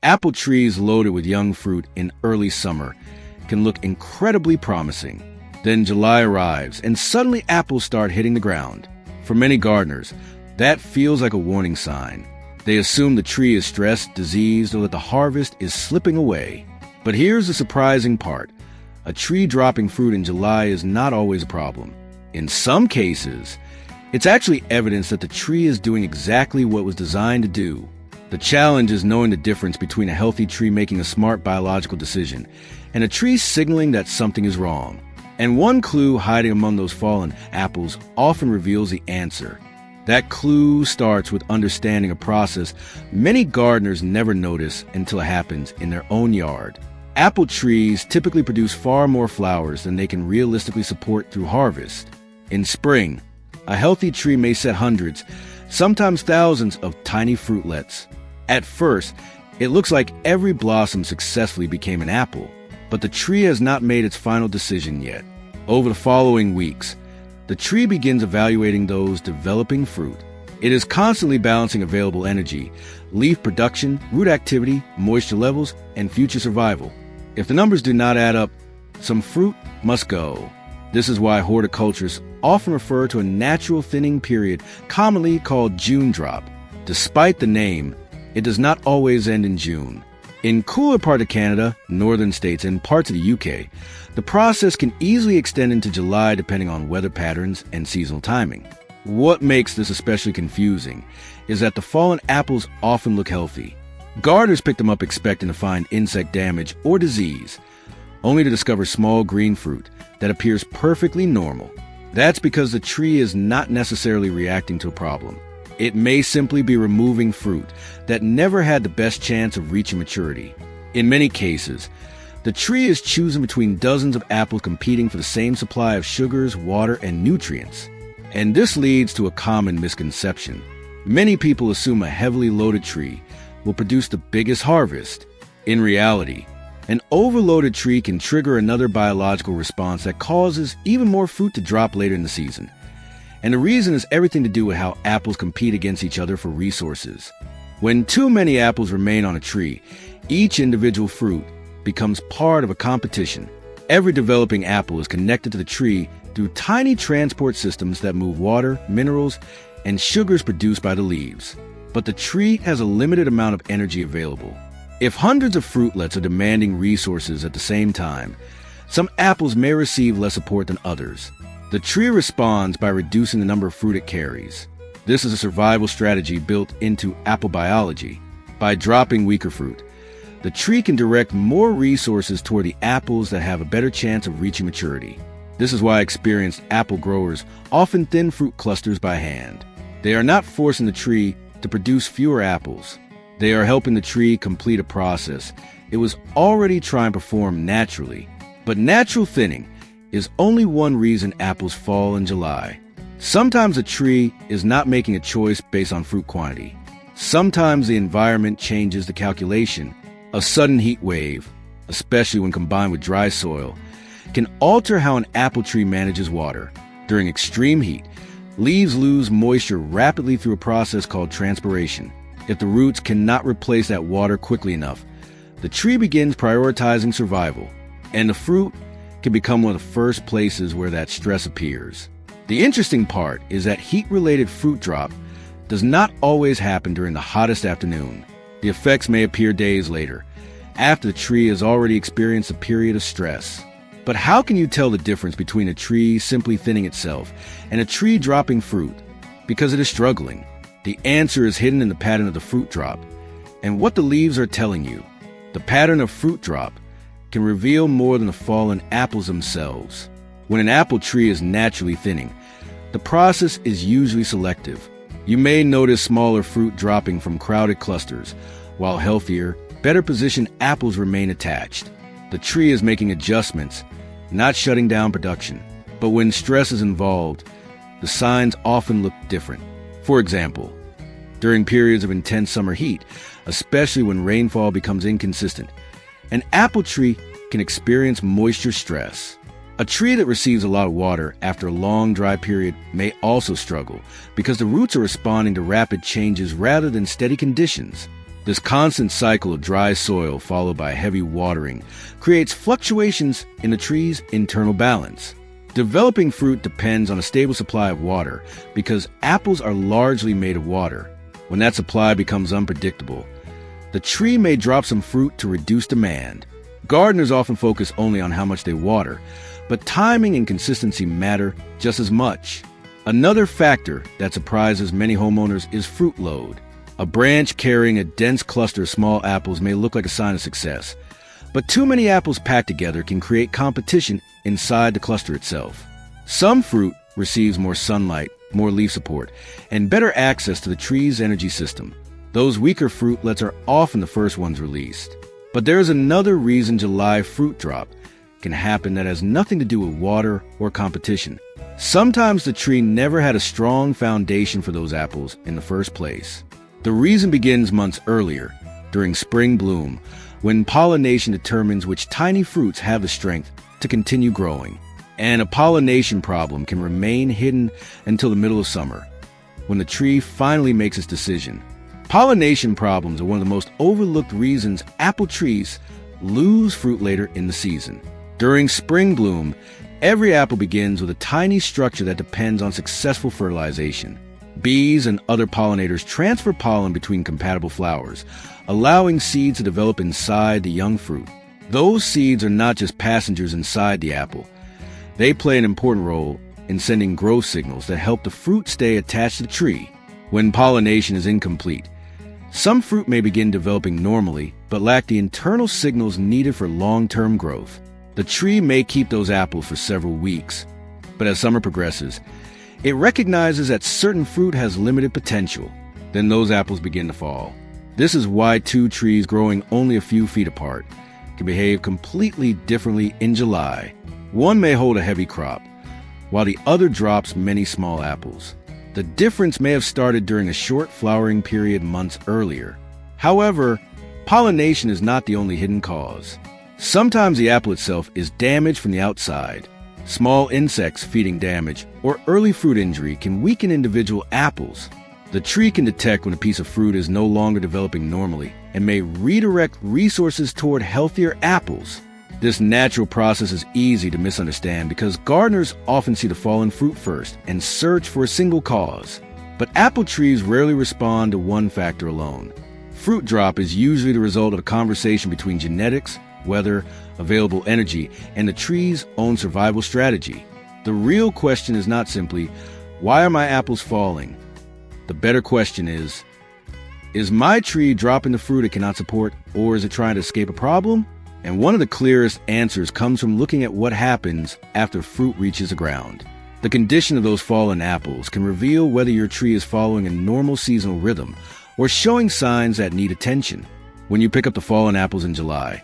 Apple trees loaded with young fruit in early summer can look incredibly promising. Then July arrives, and suddenly apples start hitting the ground. For many gardeners, that feels like a warning sign. They assume the tree is stressed, diseased, or that the harvest is slipping away. But here's the surprising part. A tree dropping fruit in July is not always a problem. In some cases, it's actually evidence that the tree is doing exactly what it was designed to do. The challenge is knowing the difference between a healthy tree making a smart biological decision and a tree signaling that something is wrong. And one clue hiding among those fallen apples often reveals the answer. That clue starts with understanding a process many gardeners never notice until it happens in their own yard. Apple trees typically produce far more flowers than they can realistically support through harvest. In spring, a healthy tree may set hundreds, sometimes thousands of tiny fruitlets. At first, it looks like every blossom successfully became an apple, but the tree has not made its final decision yet. Over the following weeks, the tree begins evaluating those developing fruit. It is constantly balancing available energy, leaf production, root activity, moisture levels, and future survival. If the numbers do not add up, some fruit must go. This is why horticulturists often refer to a natural thinning period, commonly called June drop. Despite the name, it does not always end in June. In cooler part of Canada, northern states, and parts of the UK, the process can easily extend into July depending on weather patterns and seasonal timing. What makes this especially confusing is that the fallen apples often look healthy. Gardeners pick them up expecting to find insect damage or disease, only to discover small green fruit that appears perfectly normal. That's because the tree is not necessarily reacting to a problem. It may simply be removing fruit that never had the best chance of reaching maturity. In many cases, the tree is choosing between dozens of apples competing for the same supply of sugars, water, and nutrients. And this leads to a common misconception. Many people assume a heavily loaded tree will produce the biggest harvest. In reality, an overloaded tree can trigger another biological response that causes even more fruit to drop later in the season. And the reason is everything to do with how apples compete against each other for resources. When too many apples remain on a tree, each individual fruit becomes part of a competition. Every developing apple is connected to the tree through tiny transport systems that move water, minerals, and sugars produced by the leaves. But the tree has a limited amount of energy available. If hundreds of fruitlets are demanding resources at the same time, some apples may receive less support than others. The tree responds by reducing the number of fruit it carries. This is a survival strategy built into apple biology. By dropping weaker fruit, the tree can direct more resources toward the apples that have a better chance of reaching maturity. This is why experienced apple growers often thin fruit clusters by hand. They are not forcing the tree to produce fewer apples. They are helping the tree complete a process it was already trying to perform naturally. But natural thinning is only one reason apples fall in July. Sometimes a tree is not making a choice based on fruit quantity. Sometimes the environment changes the calculation. A sudden heat wave, especially when combined with dry soil, can alter how an apple tree manages water. During extreme heat, leaves lose moisture rapidly through a process called transpiration. If the roots cannot replace that water quickly enough, the tree begins prioritizing survival, and the fruit can become one of the first places where that stress appears. The interesting part is that heat-related fruit drop does not always happen during the hottest afternoon. The effects may appear days later, after the tree has already experienced a period of stress. But how can you tell the difference between a tree simply thinning itself and a tree dropping fruit because it is struggling? The answer is hidden in the pattern of the fruit drop and what the leaves are telling you. The pattern of fruit drop can reveal more than the fallen apples themselves. When an apple tree is naturally thinning, the process is usually selective. You may notice smaller fruit dropping from crowded clusters, while healthier, better positioned apples remain attached. The tree is making adjustments, not shutting down production. But when stress is involved, the signs often look different. For example, during periods of intense summer heat, especially when rainfall becomes inconsistent, an apple tree can experience moisture stress. A tree that receives a lot of water after a long dry period may also struggle because the roots are responding to rapid changes rather than steady conditions. This constant cycle of dry soil followed by heavy watering creates fluctuations in the tree's internal balance. Developing fruit depends on a stable supply of water because apples are largely made of water. When that supply becomes unpredictable, the tree may drop some fruit to reduce demand. Gardeners often focus only on how much they water, but timing and consistency matter just as much. Another factor that surprises many homeowners is fruit load. A branch carrying a dense cluster of small apples may look like a sign of success, but too many apples packed together can create competition inside the cluster itself. Some fruit receives more sunlight, more leaf support, and better access to the tree's energy system. Those weaker fruitlets are often the first ones released. But there is another reason July fruit drop can happen that has nothing to do with water or competition. Sometimes the tree never had a strong foundation for those apples in the first place. The reason begins months earlier, during spring bloom, when pollination determines which tiny fruits have the strength to continue growing. And a pollination problem can remain hidden until the middle of summer, when the tree finally makes its decision. Pollination problems are one of the most overlooked reasons apple trees lose fruit later in the season. During spring bloom, every apple begins with a tiny structure that depends on successful fertilization. Bees and other pollinators transfer pollen between compatible flowers, allowing seeds to develop inside the young fruit. Those seeds are not just passengers inside the apple. They play an important role in sending growth signals that help the fruit stay attached to the tree. When pollination is incomplete, some fruit may begin developing normally, but lack the internal signals needed for long-term growth. The tree may keep those apples for several weeks, but as summer progresses, it recognizes that certain fruit has limited potential. Then those apples begin to fall. This is why two trees growing only a few feet apart can behave completely differently in July. One may hold a heavy crop, while the other drops many small apples. The difference may have started during a short flowering period months earlier. However, pollination is not the only hidden cause. Sometimes the apple itself is damaged from the outside. Small insects feeding damage or early fruit injury can weaken individual apples. The tree can detect when a piece of fruit is no longer developing normally and may redirect resources toward healthier apples. This natural process is easy to misunderstand because gardeners often see the fallen fruit first and search for a single cause. But apple trees rarely respond to one factor alone. Fruit drop is usually the result of a conversation between genetics, weather, available energy, and the tree's own survival strategy. The real question is not simply, why are my apples falling? The better question is my tree dropping the fruit it cannot support, or is it trying to escape a problem? And one of the clearest answers comes from looking at what happens after fruit reaches the ground. The condition of those fallen apples can reveal whether your tree is following a normal seasonal rhythm or showing signs that need attention. When you pick up the fallen apples in July,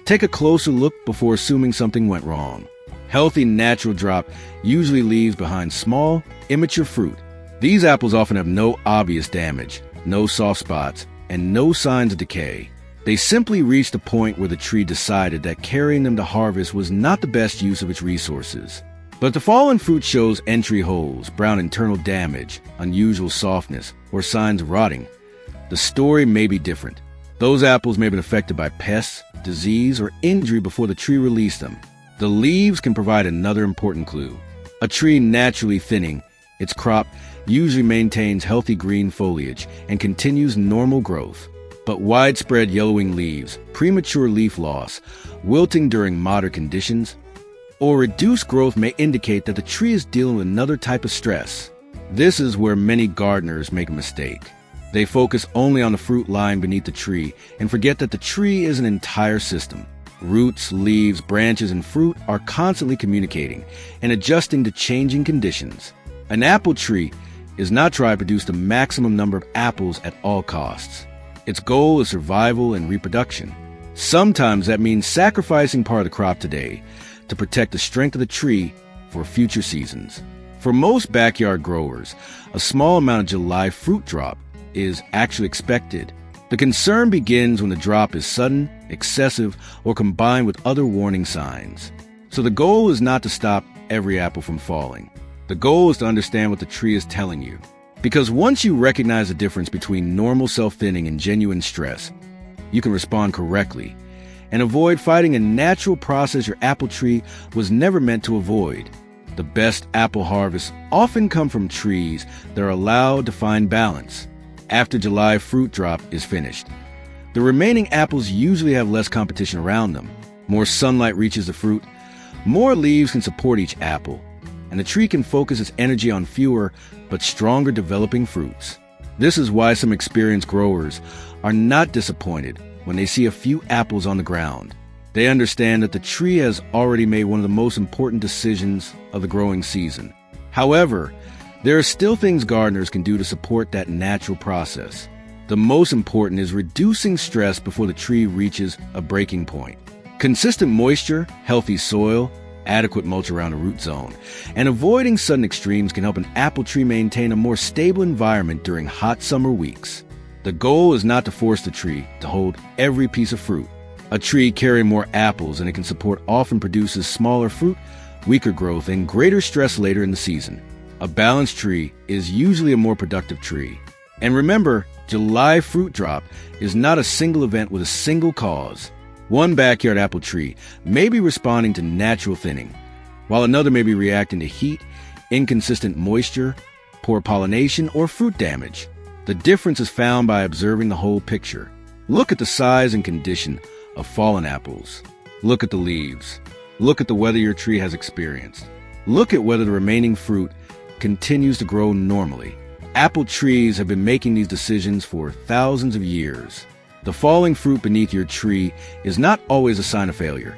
take a closer look before assuming something went wrong. Healthy natural drop usually leaves behind small, immature fruit. These apples often have no obvious damage, no soft spots, and no signs of decay. They simply reached a point where the tree decided that carrying them to harvest was not the best use of its resources. But if the fallen fruit shows entry holes, brown internal damage, unusual softness, or signs of rotting, the story may be different. Those apples may have been affected by pests, disease, or injury before the tree released them. The leaves can provide another important clue. A tree naturally thinning, its crop usually maintains healthy green foliage and continues normal growth. But widespread yellowing leaves, premature leaf loss, wilting during moderate conditions, or reduced growth may indicate that the tree is dealing with another type of stress. This is where many gardeners make a mistake. They focus only on the fruit lying beneath the tree and forget that the tree is an entire system. Roots, leaves, branches, and fruit are constantly communicating and adjusting to changing conditions. An apple tree is not trying to produce the maximum number of apples at all costs. Its goal is survival and reproduction. Sometimes that means sacrificing part of the crop today to protect the strength of the tree for future seasons. For most backyard growers, a small amount of July fruit drop is actually expected. The concern begins when the drop is sudden, excessive, or combined with other warning signs. So the goal is not to stop every apple from falling. The goal is to understand what the tree is telling you. Because once you recognize the difference between normal self-thinning and genuine stress, you can respond correctly and avoid fighting a natural process your apple tree was never meant to avoid. The best apple harvests often come from trees that are allowed to find balance after July fruit drop is finished. The remaining apples usually have less competition around them. More sunlight reaches the fruit, more leaves can support each apple, and the tree can focus its energy on fewer but stronger developing fruits. This is why some experienced growers are not disappointed when they see a few apples on the ground. They understand that the tree has already made one of the most important decisions of the growing season. However, there are still things gardeners can do to support that natural process. The most important is reducing stress before the tree reaches a breaking point. Consistent moisture, healthy soil, adequate mulch around the root zone, and avoiding sudden extremes can help an apple tree maintain a more stable environment during hot summer weeks. The goal is not to force the tree to hold every piece of fruit. A tree carrying more apples than it can support often produces smaller fruit, weaker growth, and greater stress later in the season. A balanced tree is usually a more productive tree. And remember, July fruit drop is not a single event with a single cause. One backyard apple tree may be responding to natural thinning, while another may be reacting to heat, inconsistent moisture, poor pollination, or fruit damage. The difference is found by observing the whole picture. Look at the size and condition of fallen apples. Look at the leaves. Look at the weather your tree has experienced. Look at whether the remaining fruit continues to grow normally. Apple trees have been making these decisions for thousands of years. The falling fruit beneath your tree is not always a sign of failure.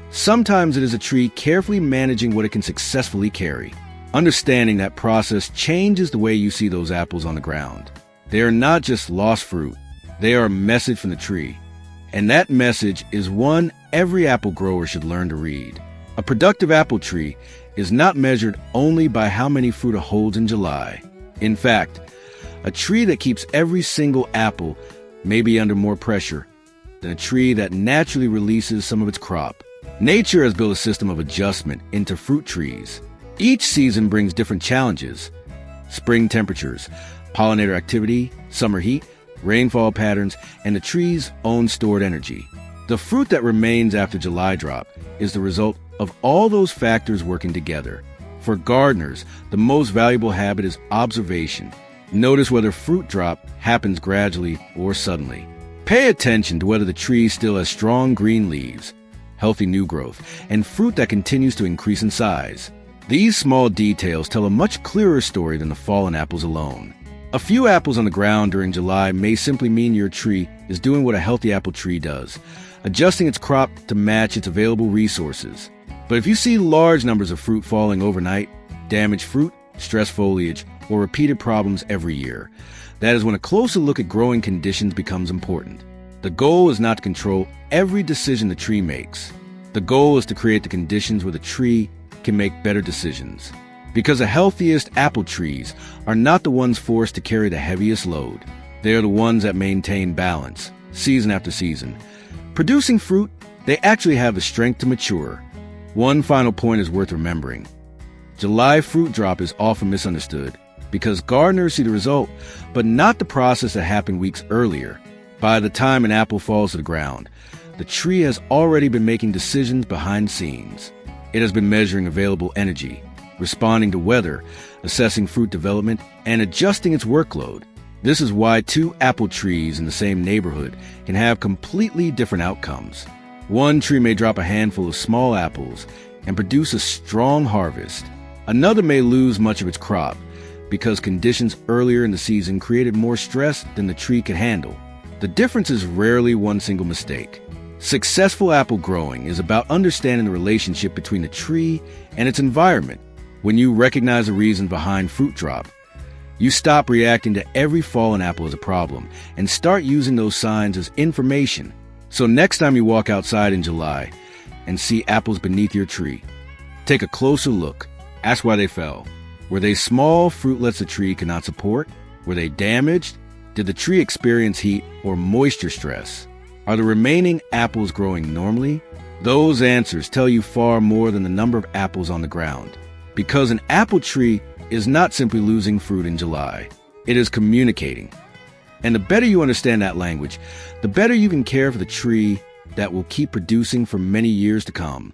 Sometimes it is a tree carefully managing what it can successfully carry. Understanding that process changes the way you see those apples on the ground. They are not just lost fruit. They are a message from the tree. And that message is one every apple grower should learn to read. A productive apple tree is not measured only by how many fruit it holds in July. In fact, a tree that keeps every single apple may be under more pressure than a tree that naturally releases some of its crop. Nature has built a system of adjustment into fruit trees. Each season brings different challenges: spring temperatures, pollinator activity, summer heat, rainfall patterns, and the tree's own stored energy. The fruit that remains after July drop is the result of all those factors working together. For gardeners, the most valuable habit is observation. Notice whether fruit drop happens gradually or suddenly. Pay attention to whether the tree still has strong green leaves, healthy new growth, and fruit that continues to increase in size. These small details tell a much clearer story than the fallen apples alone. A few apples on the ground during July may simply mean your tree is doing what a healthy apple tree does, adjusting its crop to match its available resources. But if you see large numbers of fruit falling overnight, damaged fruit, stressed foliage, or repeated problems every year, that is when a closer look at growing conditions becomes important. The goal is not to control every decision the tree makes. The goal is to create the conditions where the tree can make better decisions. Because the healthiest apple trees are not the ones forced to carry the heaviest load. They are the ones that maintain balance, season after season. Producing fruit, they actually have the strength to mature. One final point is worth remembering. July fruit drop is often misunderstood because gardeners see the result, but not the process that happened weeks earlier. By the time an apple falls to the ground, the tree has already been making decisions behind the scenes. It has been measuring available energy, responding to weather, assessing fruit development, and adjusting its workload. This is why two apple trees in the same neighborhood can have completely different outcomes. One tree may drop a handful of small apples and produce a strong harvest. Another may lose much of its crop because conditions earlier in the season created more stress than the tree could handle. The difference is rarely one single mistake. Successful apple growing is about understanding the relationship between the tree and its environment. When you recognize the reason behind fruit drop, you stop reacting to every fallen apple as a problem and start using those signs as information. So next time you walk outside in July and see apples beneath your tree, take a closer look. Ask why they fell. Were they small fruitlets the tree could not support? Were they damaged? Did the tree experience heat or moisture stress? Are the remaining apples growing normally? Those answers tell you far more than the number of apples on the ground. Because an apple tree is not simply losing fruit in July. It is communicating. And the better you understand that language, the better you can care for the tree that will keep producing for many years to come.